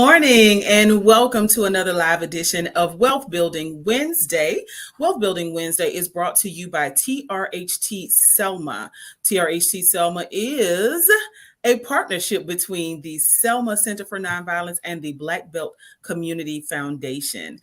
morning and welcome to another live edition of Wealth Building Wednesday. Wealth Building Wednesday is brought to you by TRHT Selma. TRHT Selma is a partnership between the Selma Center for Nonviolence and the Black Belt Community Foundation.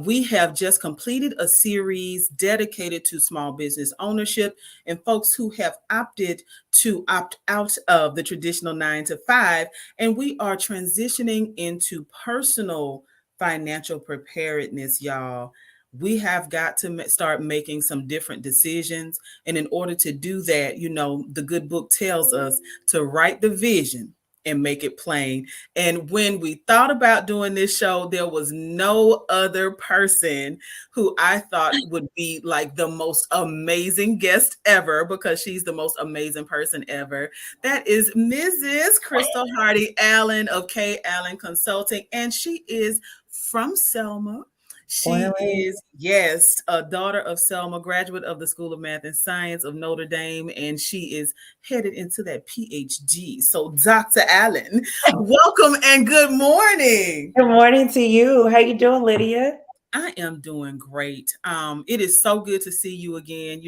We have just completed a series dedicated to small business ownership and folks who have opted to opt out of the traditional 9 to 5, and we are transitioning into personal financial preparedness, y'all. We have got to start making some different decisions. And in order to do that, the good book tells us to write the vision and make it plain. And when we thought about doing this show, there was no other person who I thought would be like the most amazing guest ever, because she's the most amazing person ever. That is Mrs. Krystal Hardy Allen of K. Allen Consulting, and she is from Selma. She is, yes, a daughter of Selma, graduate of the School of Math and Science of Notre Dame, and she is headed into that PhD. So, Dr. Allen, welcome and good morning. Good morning to you. How you doing, Lydia? I am doing great. It is so good to see you again.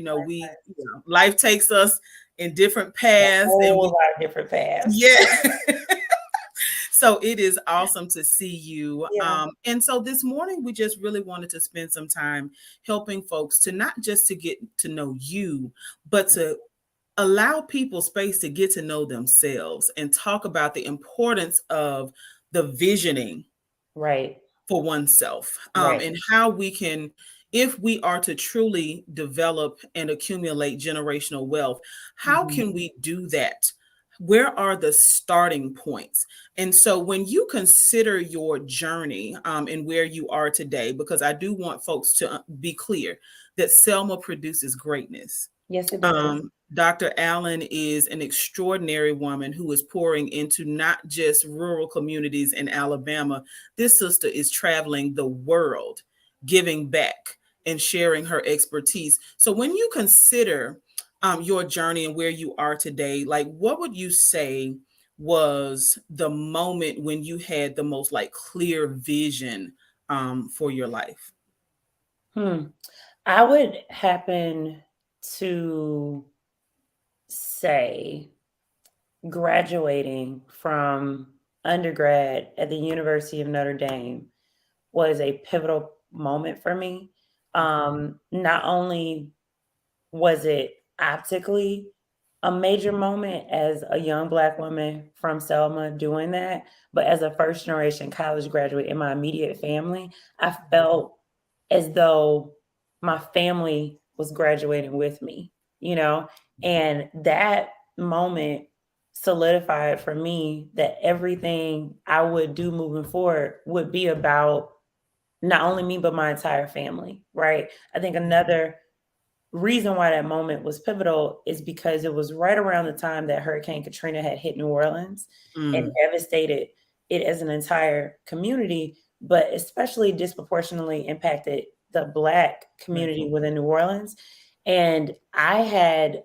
Life takes us in different paths. A whole lot of different paths. Yeah. So it is awesome to see you. Yeah. And so this morning, we just really wanted to spend some time helping folks to not just to get to know you, but to allow people space to get to know themselves and talk about the importance of the visioning Right. for oneself, Right. and how we can, if we are to truly develop and accumulate generational wealth, how can we do that? Where are the starting points? And so when you consider your journey and where you are today, because I do want folks to be clear that Selma produces greatness. Yes, it does. Dr. Allen is an extraordinary woman who is pouring into not just rural communities in Alabama. This sister is traveling the world, giving back and sharing her expertise. So when you consider your journey and where you are today, like what would you say was the moment when you had the most like clear vision for your life? I would happen to say graduating from undergrad at the University of Notre Dame was a pivotal moment for me. Not only was it optically a major moment as a young Black woman from Selma doing that, but as a first generation college graduate in my immediate family, I felt as though my family was graduating with me, and that moment solidified for me that everything I would do moving forward would be about not only me, but my entire family, right? I think another reason why that moment was pivotal is because it was right around the time that Hurricane Katrina had hit New Orleans and devastated it as an entire community, but especially disproportionately impacted the Black community within New Orleans. And I had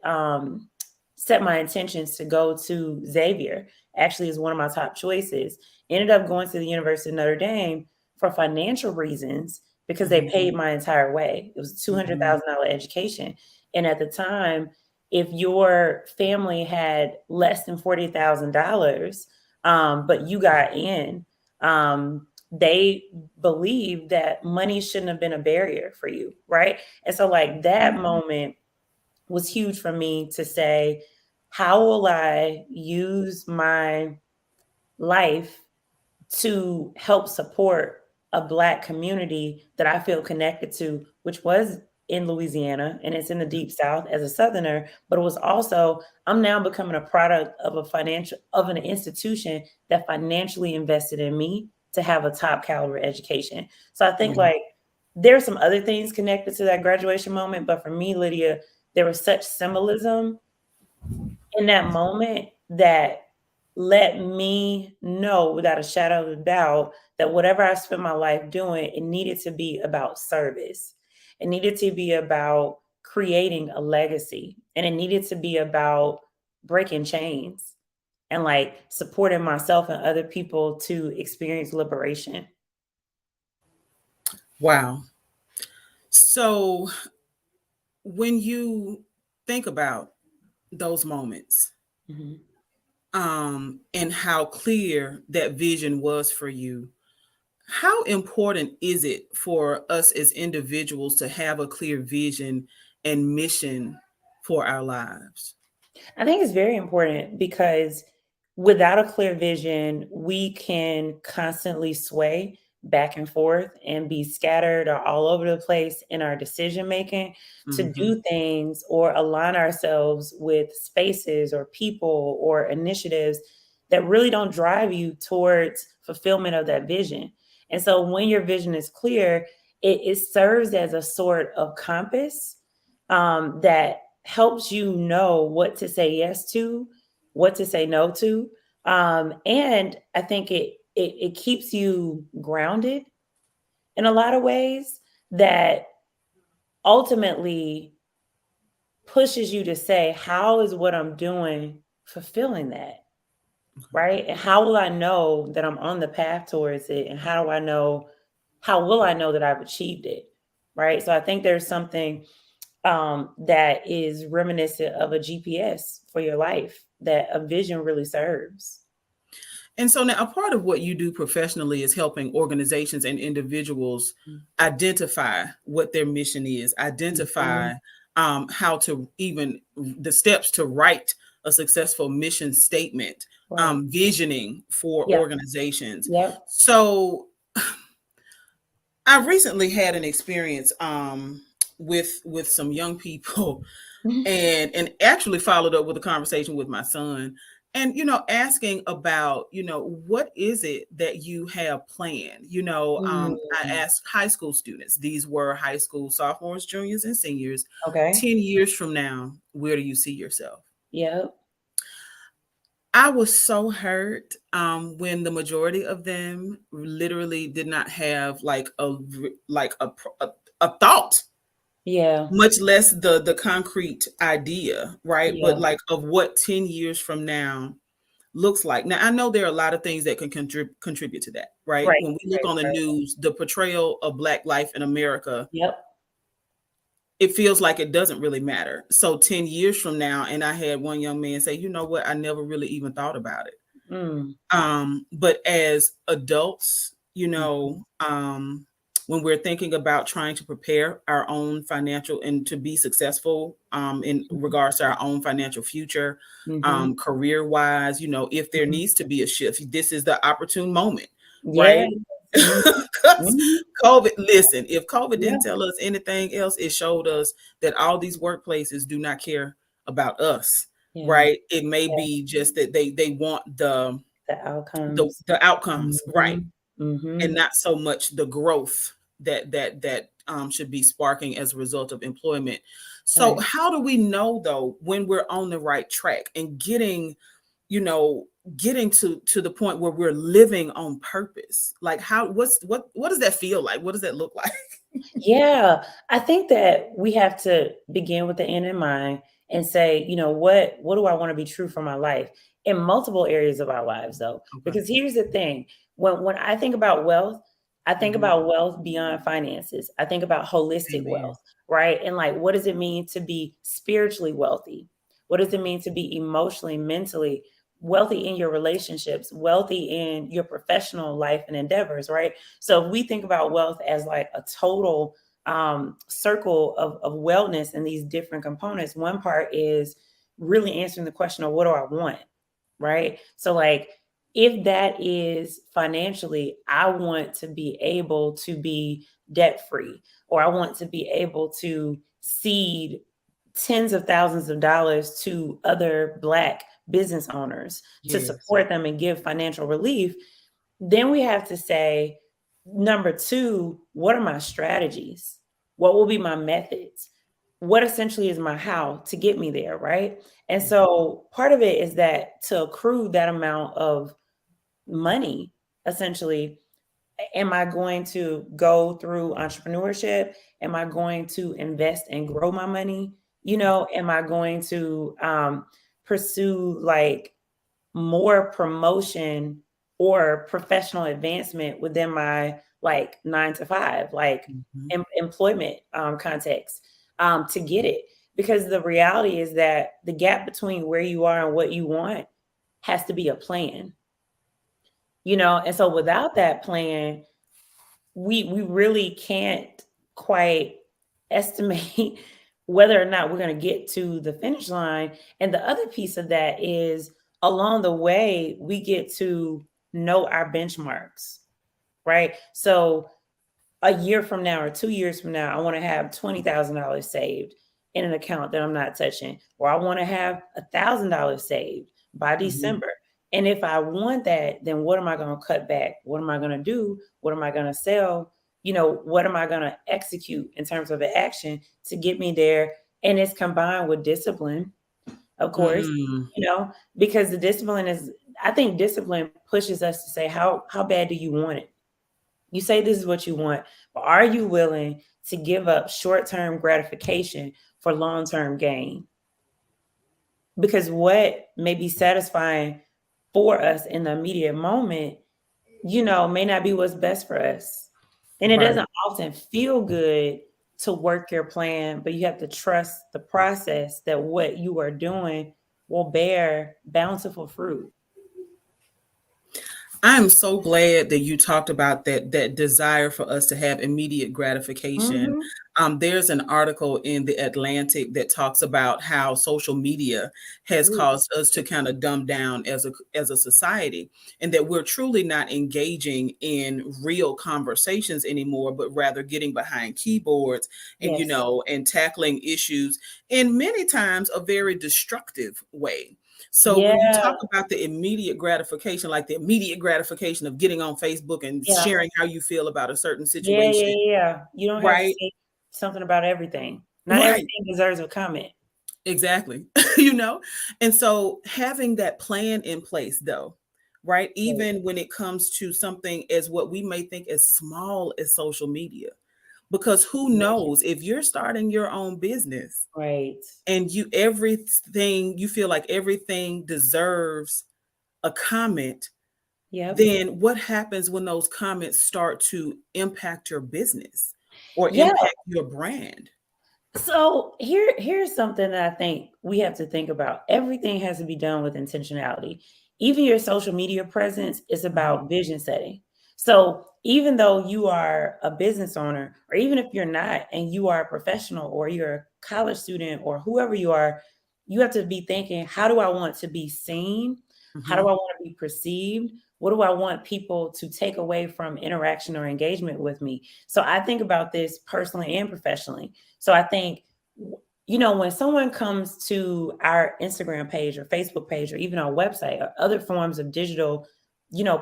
set my intentions to go to Xavier, actually is one of my top choices. Ended up going to the University of Notre Dame for financial reasons because they paid my entire way. It was a $200,000 education. And at the time, if your family had less than $40,000, but you got in, they believed that money shouldn't have been a barrier for you, right? And so like that moment was huge for me to say, how will I use my life to help support a Black community that I feel connected to, which was in Louisiana, and it's in the deep South as a Southerner, but it was also, I'm now becoming a product of an institution that financially invested in me to have a top caliber education. So I think like there are some other things connected to that graduation moment, but for me, Lydia, there was such symbolism in that moment that let me know without a shadow of a doubt that whatever I spent my life doing, it needed to be about service. It needed to be about creating a legacy, and it needed to be about breaking chains. and like supporting myself and other people to experience liberation. Wow. So when you think about those moments, Mhm. and how clear that vision was for you, how important is it for us as individuals to have a clear vision and mission for our lives? I think it's very important because without a clear vision, we can constantly sway back and forth and be scattered or all over the place in our decision making to Hmm. do things or align ourselves with spaces or people or initiatives that really don't drive you towards fulfillment of that vision. And so when your vision is clear, it serves as a sort of compass that helps you know what to say yes to, what to say no to. And I think it keeps you grounded in a lot of ways that ultimately pushes you to say, how is what I'm doing fulfilling that? Right. And how will I know that I'm on the path towards it? And how will I know that I've achieved it? Right. So I think there's something that is reminiscent of a GPS for your life that a vision really serves. And so now a part of what you do professionally is helping organizations and individuals identify what their mission is, identify Mhm. how to even the steps to write a successful mission statement, Right. visioning for Yep. organizations. Yep. So I recently had an experience with some young people Mhm. and actually followed up with a conversation with my son, and asking about what is it that you have planned. I Mm. asked high school students, these were high school sophomores, juniors, and seniors, Okay. 10 years from now, where do you see yourself? Yep. I was so hurt when the majority of them literally did not have a thought, Yeah. much less the concrete idea, right? But Yeah. like of what 10 years from now looks like. Now I know there are a lot of things that can contribute to that, right? Right. When we look Right. on the Right. news, the portrayal of Black life in America, Yep. it feels like it doesn't really matter. So 10 years from now, and I had one young man say, you know what, I never really even thought about it. Mm. But as adults, Mhm. when we're thinking about trying to prepare our own financial and to be successful in Mhm. regards to our own financial future, Mhm. career wise, if there Mhm. needs to be a shift, this is the opportune moment, Yeah. right? Mhm. Because Mhm. COVID, listen, if COVID Yeah. didn't tell us anything else, it showed us that all these workplaces do not care about us, Yeah. right? It may Yeah. be just that they want The the outcomes. the outcomes, right? Mhm. And Mhm. not so much the growth that should be sparking as a result of employment. So Right. how do we know though when we're on the right track and you know getting to the point where we're living on purpose? Like what does that feel like? What does that look like? Yeah, I think that we have to begin with the end in mind and say, what do I want to be true for my life in multiple areas of our lives though? Okay. Because here's the thing. When I think about wealth, I think Hmm. about wealth beyond finances. I think about holistic Amen. wealth, right? And like what does it mean to be spiritually wealthy? What does it mean to be emotionally, mentally wealthy in your relationships, wealthy in your professional life and endeavors, right? So if we think about wealth as like a total circle of wellness and these different components, one part is really answering the question of what do I want, right? So like if that is financially, I want to be able to be debt free, or I want to be able to seed tens of thousands of dollars to other Black business owners to Yes. support them and give financial relief. Then we have to say, number two, what are my strategies? What will be my methods? What essentially is my how to get me there, right? And so part of it is that to accrue that amount of money, essentially, am I going to go through entrepreneurship? Am I going to invest and grow my money? Am I going to pursue like more promotion or professional advancement within my like 9 to 5, like Mhm. employment context, to get it. Because the reality is that the gap between where you are and what you want has to be a plan, and so without that plan, we really can't quite estimate whether or not we're going to get to the finish line. And the other piece of that is, along the way we get to know our benchmarks, right? So a year from now or 2 years from now, I want to have $20,000 saved in an account that I'm not touching, or I want to have $1,000 saved by Mhm. December. And if I want that, then what am I going to cut back? What am I going to do? What am I going to sell? What am I going to execute in terms of an action to get me there? And it's combined with discipline, of course, Mm. because the discipline is, I think discipline pushes us to say, how bad do you want it? You say this is what you want, but are you willing to give up short-term gratification for long-term gain? Because what may be satisfying for us in the immediate moment, may not be what's best for us. And it Right. doesn't often feel good to work your plan, but you have to trust the process that what you are doing will bear bountiful fruit. I'm so glad that you talked about that desire for us to have immediate gratification. Mm-hmm. There's an article in the Atlantic that talks about how social media has Ooh, caused us to kind of dumb down as a society, and that we're truly not engaging in real conversations anymore, but rather getting behind keyboards and yes. and tackling issues in many times a very destructive way. So when you Yeah. talk about the immediate gratification, like the immediate gratification of getting on Facebook and Yeah. sharing how you feel about a certain Yeah, situation, yeah, yeah. You don't have to right? say something about everything. Not Right. everything deserves a comment. Exactly. you know? And so having that plan in place though, right? Right. Even when it comes to something as what we may think as small as social media, because who knows if you're starting your own business Right. and you feel like everything deserves a comment. Yep. Then what happens when those comments start to impact your business or Yeah. impact your brand? So here's something that I think we have to think about. Everything has to be done with intentionality. Even your social media presence is Mhm, about vision setting. So even though you are a business owner, or even if you're not and you are a professional or you're a college student or whoever you are, you have to be thinking, how do I want to be seen? How do mhm, I want to be perceived? What do I want people to take away from interaction or engagement with me? So I think about this personally and professionally. So I think, when someone comes to our Instagram page or Facebook page or even our website or other forms of digital,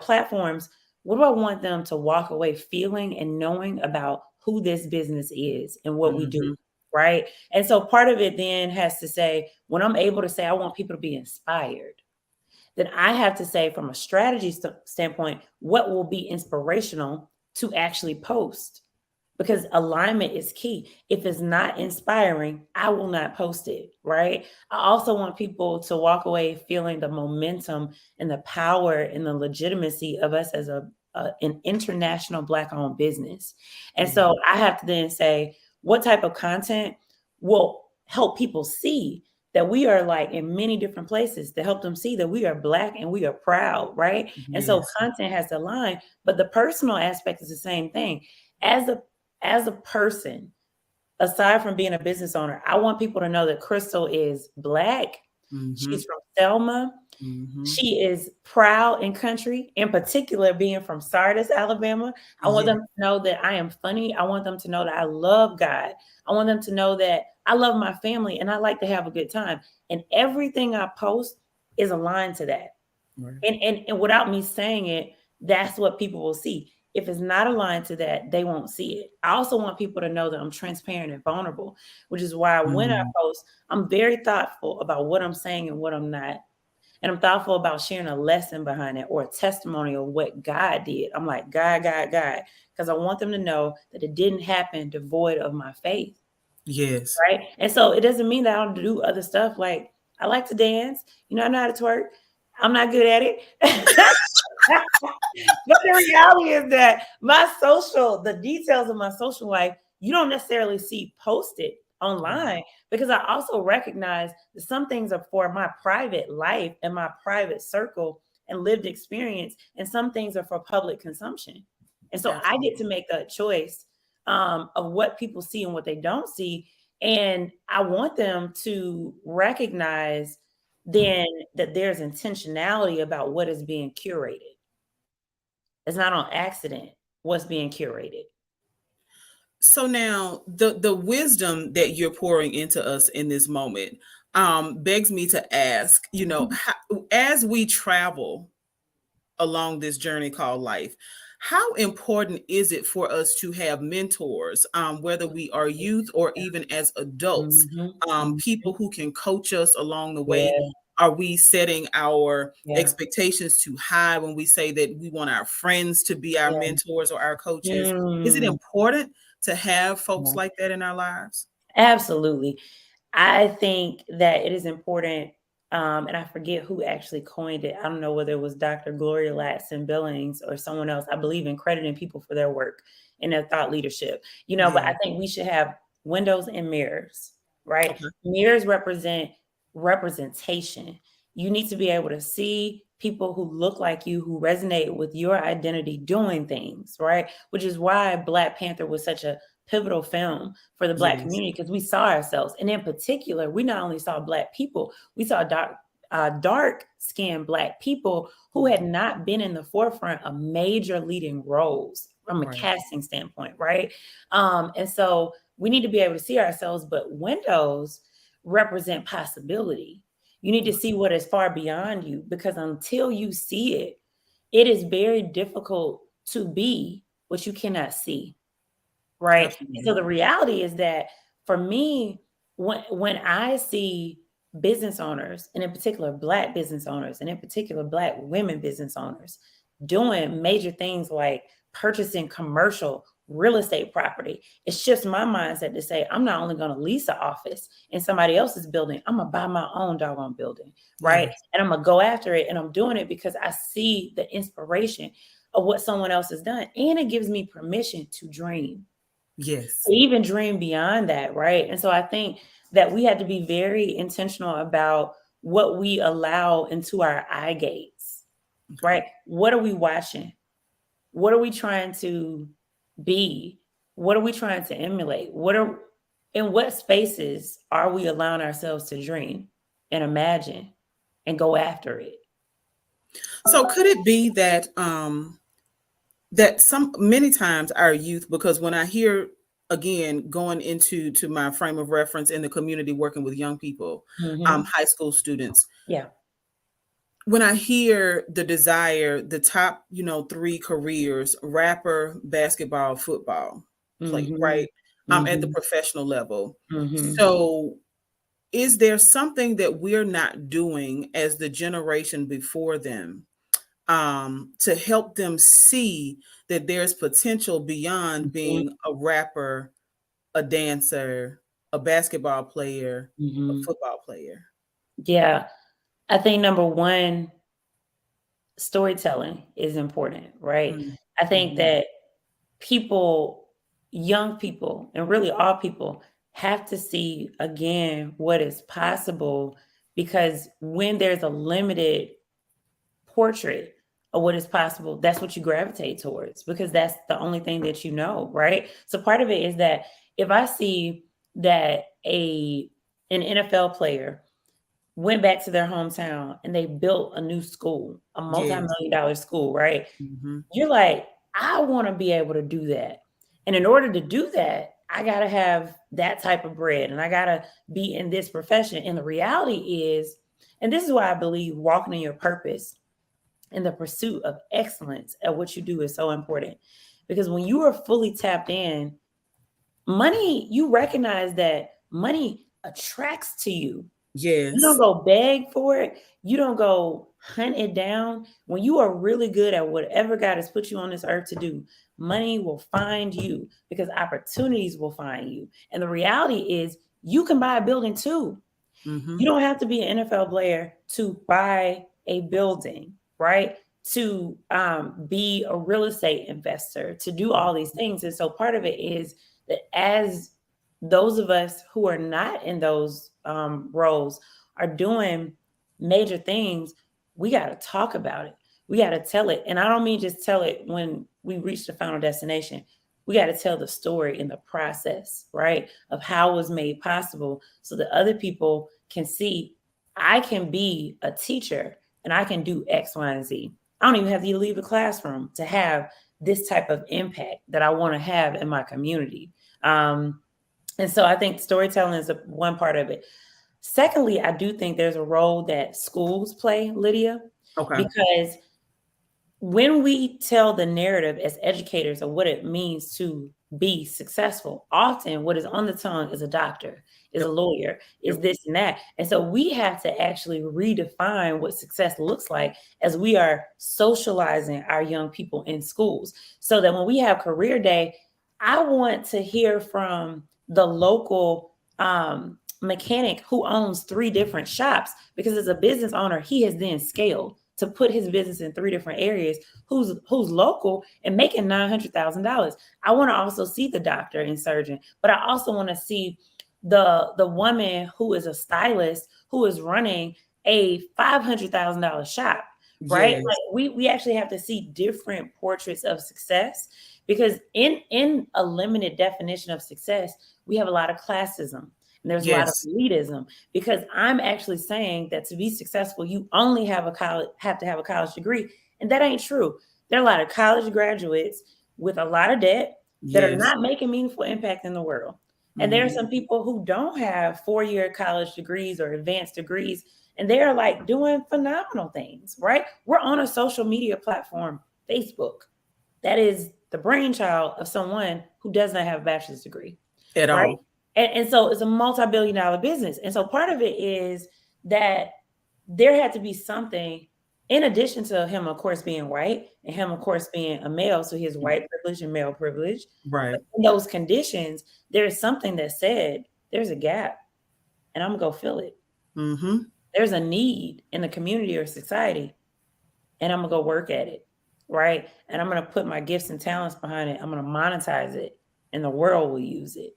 platforms, what do I want them to walk away feeling and knowing about who this business is and what we do? mhm, Right. And so part of it then has to say, when I'm able to say, I want people to be inspired, then I have to say, from a strategy standpoint, what will be inspirational to actually post, because alignment is key. If it's not inspiring, I will not post it, right? I also want people to walk away feeling the momentum and the power and the legitimacy of us as an international Black owned business. And yeah, so I have to then say, what type of content will help people see that we are like in many different places, to help them see that we are Black and we are proud, right? And so yes, content has to align, but the personal aspect is the same thing. As a as a person, aside from being a business owner, I want people to know that Krystal is Black. mhm, She's from Selma. mhm, She is proud in country, in particular, being from Sardis, Alabama. I want yeah, them to know that I am funny. I want them to know that I love God. I want them to know that I love my family and I like to have a good time. And everything I post is aligned to that. right, And without me saying it, that's what people will see. If it's not aligned to that, they won't see it. I also want people to know that I'm transparent and vulnerable, which is why when I mm, post, I'm very thoughtful about what I'm saying and what I'm not. And I'm thoughtful about sharing a lesson behind it or a testimony of what God did. I'm like, God, God, God, because I want them to know that it didn't happen devoid of my faith. yes, Right. And so it doesn't mean that I don't do other stuff. Like, I like to dance. I know how to twerk. I'm not good at it. But the reality is that the details of my social life, you don't necessarily see posted Right. online, because I also recognize that some things are for my private life and my private circle and lived experience, and some things are for public consumption. And so I get to Absolutely. make a choice of what people see and what they don't see. And I want them to recognize then that there's intentionality about what is being curated. It's not on accident what's being curated. So now the wisdom that you're pouring into us in this moment begs me to ask, as we travel along this journey called life, how important is it for us to have mentors, whether we are youth or even as adults, Mhm, people mhm. who can coach us along the way? Yeah, Are we setting our yeah, expectations too high when we say that we want our friends to be our yeah. mentors or our coaches? Is it Mm, important to have folks yeah. like that in our lives? Absolutely. I think that it is important, and I forget who actually coined it. I don't know whether it was Dr. Gloria Ladson Billings or someone else. I believe in crediting people for their work and their thought leadership. But I Yeah. think we should have windows and mirrors, right? Okay. Mirrors represent representation. You need to be able to see people who look like you, who resonate with your identity doing things, right? Which is why Black Panther was such a pivotal film for the Black Yes. community, because we saw ourselves. And in particular, we not only saw Black people, we saw dark skinned Black people who had not been in the forefront of major leading roles from a Right. casting standpoint, right? And so we need to be able to see ourselves, but windows represent possibility. You need to see what is far beyond you, because until you see it, it is very difficult to be what you cannot see. Right. And so Absolutely. the reality is that for me, when I see business owners, and in particular Black business owners, and in particular Black women business owners, doing major things like purchasing commercial real estate property, it shifts my mindset to say, I'm not only going to lease an office in somebody else's building, I'm going to buy my own doggone building. Right. Yes. And I'm going to go after it. And I'm doing it because I see the inspiration of what someone else has done. And it gives me permission to dream, Yes. even dream beyond that, right? And so I think that we have to be very intentional about what we allow into our eye gates, Okay. right? What are we watching? What are we trying to be? What are we trying to emulate? In what spaces are we allowing ourselves to dream and imagine and go after it? So could it be that that some many times our youth, because when I hear, again, going into to my frame of reference in the community working with young people, Hmm. high school students, Yeah. when I hear the desire, the top, three careers: rapper, basketball, football play, Hmm. right? At the Hmm. professional level. Hmm. So is there something that we're not doing as the generation before them, to help them see that there's potential beyond Hmm. being a rapper, a dancer, a basketball player, a Hmm. football player? Yeah. I think number one, storytelling is important, right? Mm, I think mhm. that people, young people, and really all people have to see again what is possible, because when there's a limited portrait of what is possible, that's what you gravitate towards, because that's the only thing that you know, right? So part of it is that if I see that an NFL player went back to their hometown and they built a new school, a Yes. multi-million dollar school, right? Mhm. You're like, I want to be able to do that. And in order to do that, I got to have that type of bread and I got to be in this profession. And the reality is, and this is why I believe walking in your purpose and the pursuit of excellence at what you do is so important. Because when you are fully tapped in, money, you recognize that money attracts to you. You don't Yes. go beg for it. You don't go hunt it down. When you are really good at whatever God has put you on this earth to do, money will find you because opportunities will find you. And the reality is, you can buy a building too. You Mhm. don't have to be an NFL player to buy a building, right? To be a real estate investor, to do all these things. And so part of it is that as those of us who are not in those roles are doing major things, we got to talk about it. We got to tell it. And I don't mean just tell it when we reach the final destination. We got to tell the story in the process, right? Of how it was made possible so that other people can see I can be a teacher and I can do X, Y, and Z. I don't even have to leave the classroom to have this type of impact that I want to have in my community. And so I think storytelling is one part of it. Secondly, I do think there's a role that schools play, Lydia, because when we tell the narrative as educators of what it means to be successful, often what is on the tongue is a doctor, is a lawyer, is this and that. And so we have to actually redefine what success looks like as we are socializing our young people in schools. So that when we have career day, I want to hear from the local mechanic who owns 3 different shops, because as a business owner, he has then scaled to put his business in 3 different areas, who's local and making $900,000. I want to also see the doctor and surgeon, but I also want to see the woman who is a stylist who is running a $500,000 shop, right? Yes. Like we actually have to see different portraits of success, because in a limited definition of success, we have a lot of classism. And there's a lot of elitism, because I'm actually saying that to be successful, you only have to have a college degree. And that ain't true. There are a lot of college graduates with a lot of debt that are not making meaningful impact in the world. And there are some people who don't have 4-year college degrees or advanced degrees, and they're like doing phenomenal things, right? We're on a social media platform, Facebook, that is the brainchild of someone who does not have a bachelor's degree at all. And so it's a multi-billion-dollar business. And so part of it is that there had to be something, in addition to him, of course, being white, and him, of course, being a male. So he has white privilege and male privilege. Right. But in those conditions, there's something that said, there's a gap, and I'm going to go fill it. There's a need in the community or society, and I'm going to go work at it, right? And I'm going to put my gifts and talents behind it. I'm going to monetize it, and the world will use it.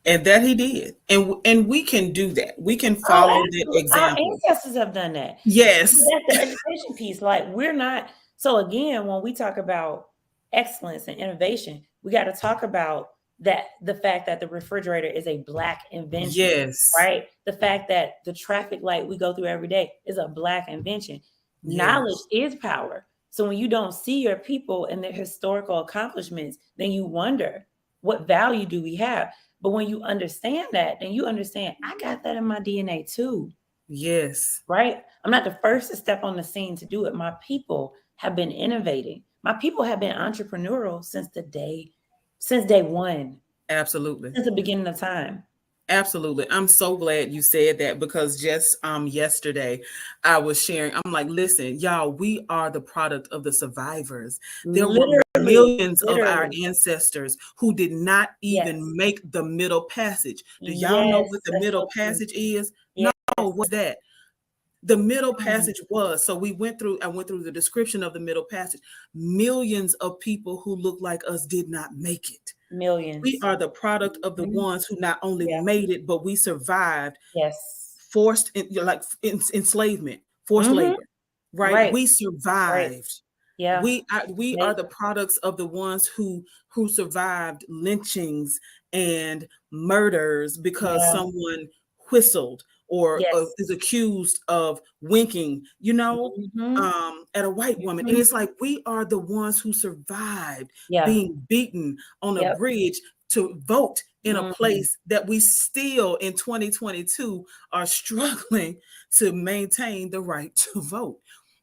And that he did. And we can do that. We can follow that example. Our ancestors have done that. Yes. But that's the education piece. Like, we're not. So again, when we talk about excellence and innovation, we got to talk about that, the fact that the refrigerator is a Black invention. Yes. Right? The fact that the traffic light we go through every day is a Black invention. Yes. Knowledge is power. So when you don't see your people and their historical accomplishments, then you wonder, what value do we have? But when you understand that, then you understand, I got that in my DNA too. Yes. Right? I'm not the first to step on the scene to do it. My people have been innovating. My people have been entrepreneurial since day one. Absolutely. Since the beginning of time. Absolutely. I'm so glad you said that, because just yesterday I was sharing, I'm like, listen, y'all, we are the product of the survivors. There were millions of our ancestors who did not even make the Middle Passage. Do y'all know what the Middle Passage is? No, what's that? The Middle Passage was, so I went through the description of the Middle Passage. Millions of people who look like us did not make it. Millions. We are the product of the ones who not only made it, but we survived. Forced enslavement, forced labor, right? We survived. Yeah. We are the products of the ones who survived lynchings and murders because someone whistled or is accused of winking, at a white woman. And it's like, we are the ones who survived being beaten on a bridge to vote in a place that we still in 2022 are struggling to maintain the right to vote.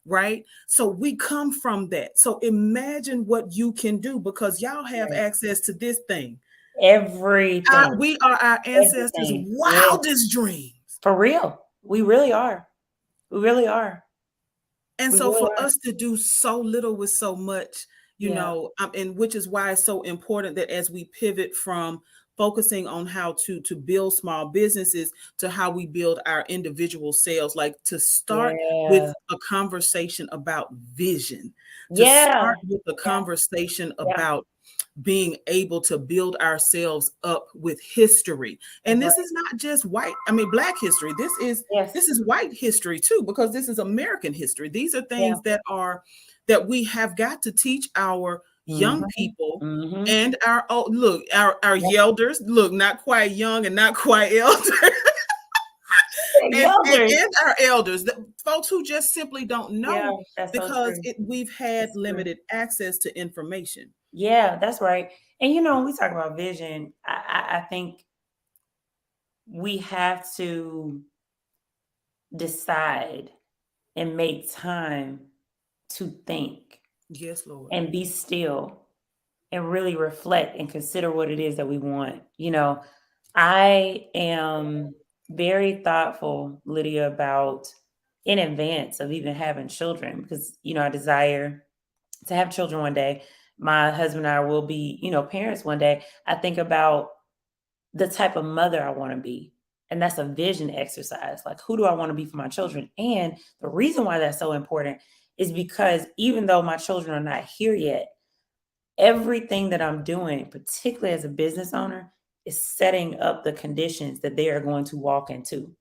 Right? So we come from that. So imagine what you can do, because y'all have access to this thing. Everything. We are our ancestors' wildest dreams. For real. We really are. We really are. And so for us to do so little with so much, and which is why it's so important that as we pivot from focusing on how to build small businesses, to how we build our individual sales, like to start with Yeah. a conversation about vision, to Yeah. start with a Yeah. conversation Yeah. about being able to build ourselves up with history. And That's this right. is not just black history. This Yes. is white history too, because this is American history. These are Yeah. things that we have got to teach our young Mhm. people Mhm. and our look, our Yep. yelders, look, not quite young and not quite elder, Elders. and our elders, the folks who just simply don't Yeah, know that's so because true. we've had That's true. limited access to information. Yeah, that's right. And when we talk about vision, I think we have to decide and make time to think Yes, Lord. and be still and really reflect and consider what it is that we want. I am very thoughtful, Lydia, about in advance of even having children because, I desire to have children one day. My husband and I will be, parents one day. I think about the type of mother I want to be. And that's a vision exercise. Like, who do I want to be for my children? And the reason why that's so important is because even though my children are not here yet, everything that I'm doing, particularly as a business owner, is setting up the conditions that they are going to walk into.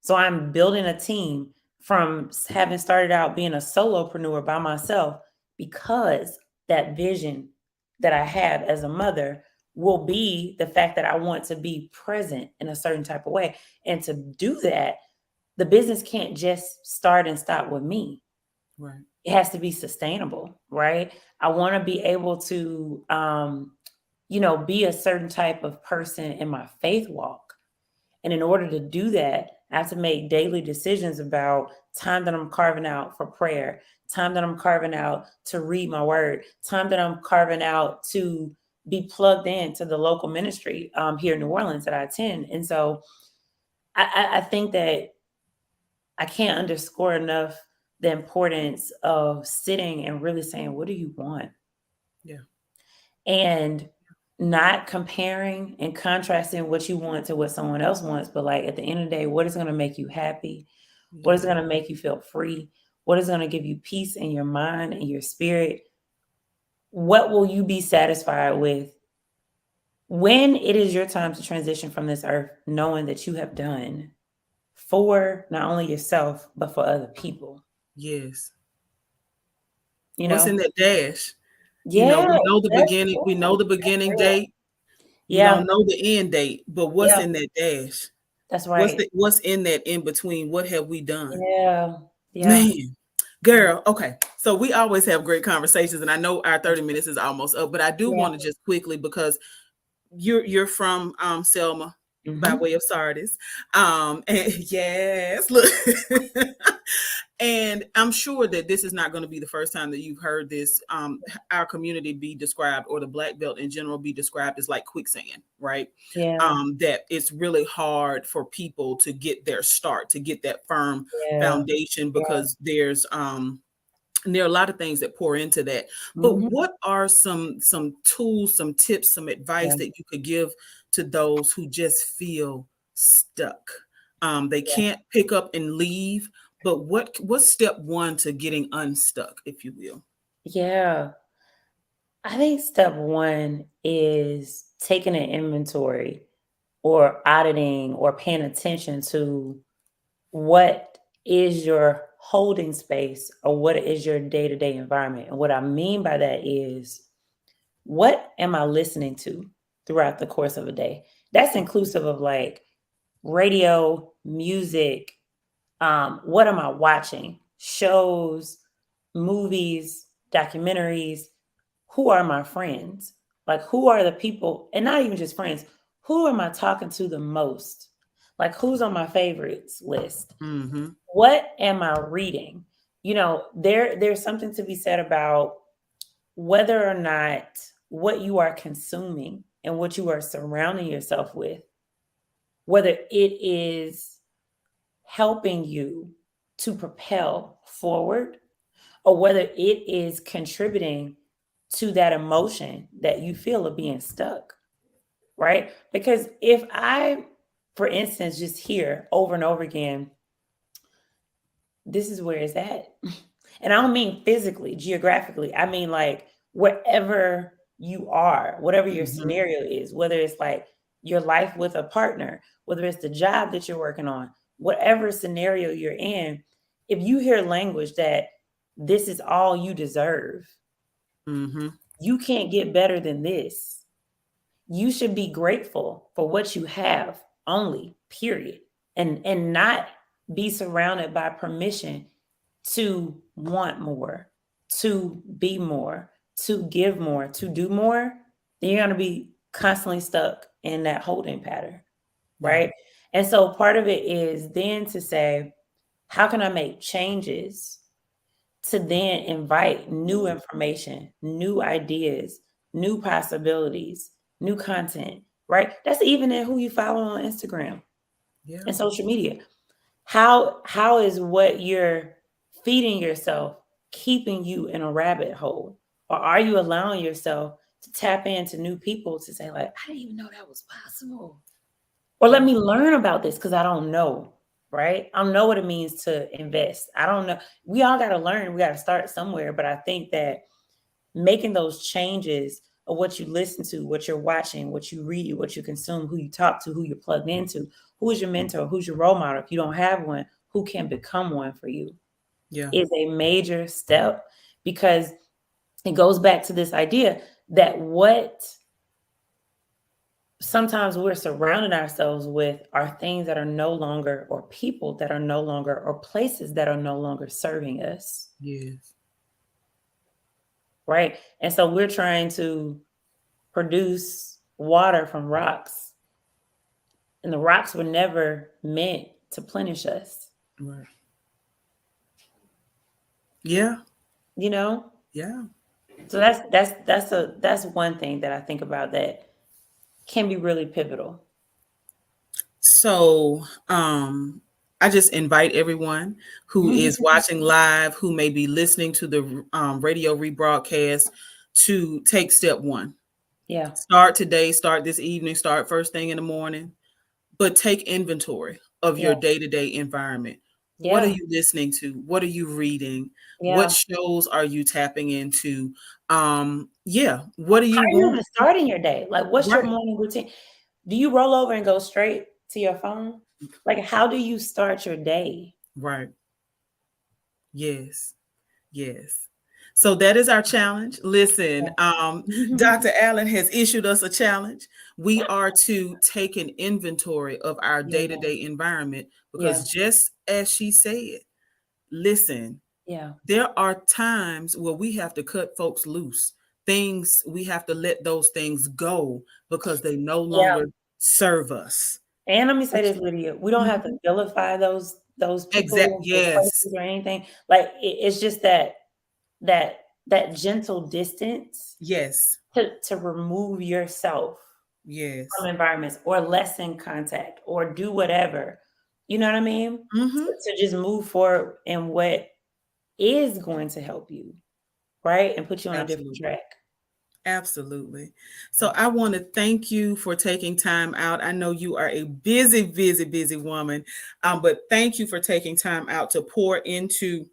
So I'm building a team from having started out being a solopreneur by myself because that vision that I have as a mother will be the fact that I want to be present in a certain type of way. And to do that, the business can't just start and stop with me. Right. It has to be sustainable, right? I want to be able to, be a certain type of person in my faith walk. And in order to do that, I have to make daily decisions about time that I'm carving out for prayer, time that I'm carving out to read my word, time that I'm carving out to be plugged in to the local ministry here in New Orleans that I attend. And so I think that I can't underscore enough the importance of sitting and really saying, what do you want? Yeah. And not comparing and contrasting what you want to what someone else wants, but like at the end of the day, what is going to make you happy? What is Yeah. going to make you feel free? What is going to give you peace in your mind and your spirit? What will you be satisfied with when it is your time to transition from this earth, knowing that you have done for not only yourself, but for other people? Yes. You What's in know? that dash? Yeah, We know the that's beginning. We know true. the That's beginning real. date. We Yeah, don't know the end date, but what's yeah, in that dash? that's right. What's in that in between? What have we done? Yeah, yeah. Man, girl, okay. So we always have great conversations, and I know our 30 minutes is almost up, but I do Yeah. want to just quickly because you're from Selma by Mhm. way of Sardis. And yes, look. And I'm sure that this is not going to be the first time that you've heard this our community be described, or the black belt in general be described, as like quicksand, right? Yeah, That it's really hard for people to get their start, to get that firm yeah, foundation, yeah. because and there are a lot of things that pour into that. But Mhm. what are some tools, some tips, some advice Yeah, that you could give to those who just feel stuck? They yeah, can't pick up and leave, but what's step one to getting unstuck, if you will? yeah. I think step 1 is taking an inventory or auditing or paying attention to what is your holding space or what is your day-to-day environment. And what I mean by that is, what am I listening to throughout the course of a day? That's inclusive of like radio, music, what am I watching? Shows, movies, documentaries. Who are my friends? Like, who are the people, and not even just friends, who am I talking to the most? Like, who's on my favorites list? Mm-hmm. What am I reading? There's something to be said about whether or not what you are consuming and what you are surrounding yourself with, whether it is helping you to propel forward or whether it is contributing to that emotion that you feel of being stuck. right? Because if I, for instance, just hear over and over again, this is where it's at. And I don't mean physically, geographically. I mean like wherever you are, whatever your Mm-hmm. scenario is, whether it's like your life with a partner, whether it's the job that you're working on, whatever scenario you're in, if you hear language that this is all you deserve, Mm-hmm. you can't get better than this. You should be grateful for what you have only, period. And not be surrounded by permission to want more, to be more, to give more, to do more, then you're going to be constantly stuck in that holding pattern, Yeah. right? And so part of it is then to say, how can I make changes to then invite new information, new ideas, new possibilities, new content, right? That's even in who you follow on Instagram Yeah. and social media. How is what you're feeding yourself keeping you in a rabbit hole? Or are you allowing yourself to tap into new people to say, like, I didn't even know that was possible? Or let Yeah. me learn about this because I don't know, right? I don't know what it means to invest. I don't know. We all got to learn. We got to start somewhere. But I think that making those changes of what you listen to, what you're watching, what you read, what you consume, who you talk to, who you're plugged into, who is your mentor, who's your role model. If you don't have one, who can become one for you Yeah. is a major step, because it goes back to this idea that what sometimes we're surrounding ourselves with are things that are no longer, or people that are no longer, or places that are no longer serving us, Yes. right? And so we're trying to produce water from rocks, and the rocks were never meant to plenish us, Right. Yeah. you know? Yeah. So that's one thing that I think about that can be really pivotal. So, I just invite everyone who is watching live, who may be listening to the radio rebroadcast, to take step one. Yeah. Start today, start this evening, start first thing in the morning, but take inventory of Yeah. your day to day environment. What are Yeah. you listening to? What are you reading? What Yeah. shows are you tapping into? Yeah. What do How you are you want? even starting your day? Like, what's your Right. morning routine? Do you roll over and go straight to your phone? Like, how do you start your day? Right. Yes. Yes. So that is our challenge. Listen, Yeah. Dr. Allen has issued us a challenge. We are to take an inventory of our day to Yeah. day environment Yeah. because, just as she said, listen, Yeah. there are times where we have to cut folks loose. Things, we have to let those things go because they no Yeah. longer serve us. And let me say this, Lydia, we don't have to Mhm. vilify those Exact. people, those Yes. places, or anything. Like, it's just that gentle distance Yes. to remove yourself from Yes. environments, or lessen contact, or do whatever. You know what I mean? Hmm. To just move forward in what is going to help you, right? And put you on a different Absolutely. track. Absolutely. So I want to thank you for taking time out. I know you are a busy, busy, busy woman, but thank you for taking time out to pour into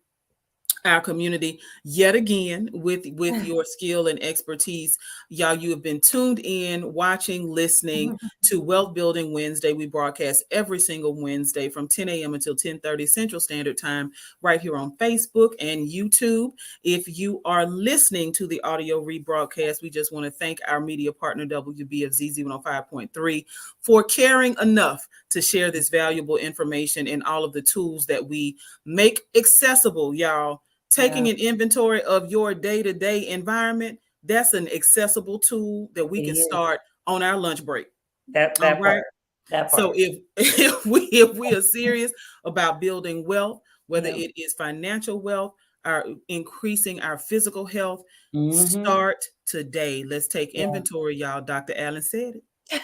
our community yet again with your skill and expertise. Y'all, you have been tuned in, watching, listening to Wealth Building Wednesday. We broadcast every single Wednesday from 10 a.m. until 10:30 Central Standard Time, right here on Facebook and YouTube. If you are listening to the audio rebroadcast, we just want to thank our media partner, WBFZ 105.3, for caring enough to share this valuable information and all of the tools that we make accessible, y'all. Yeah, Taking an inventory of your day-to-day environment, that's an accessible tool that we it can is. start on our lunch break. All That right. part. That So part. if we are serious about building wealth, whether Yeah. it is financial wealth or increasing our physical health, Hmm. start today. Let's take Yeah. inventory, y'all. Dr. Allen said it.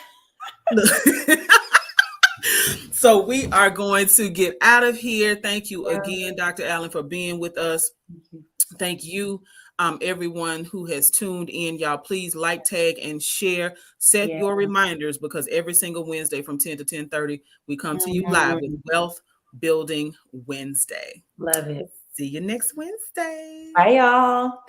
Look. So we are going to get out of here. Thank you Yeah. again, Dr. Allen, for being with us. Thank you. Thank you, Everyone who has tuned in, y'all, please like, tag, and share. Set Yeah. your reminders, because every single Wednesday from 10 to 10:30, we come to you live with Mhm. Wealth Building Wednesday. Love it. See you next Wednesday. Bye, y'all.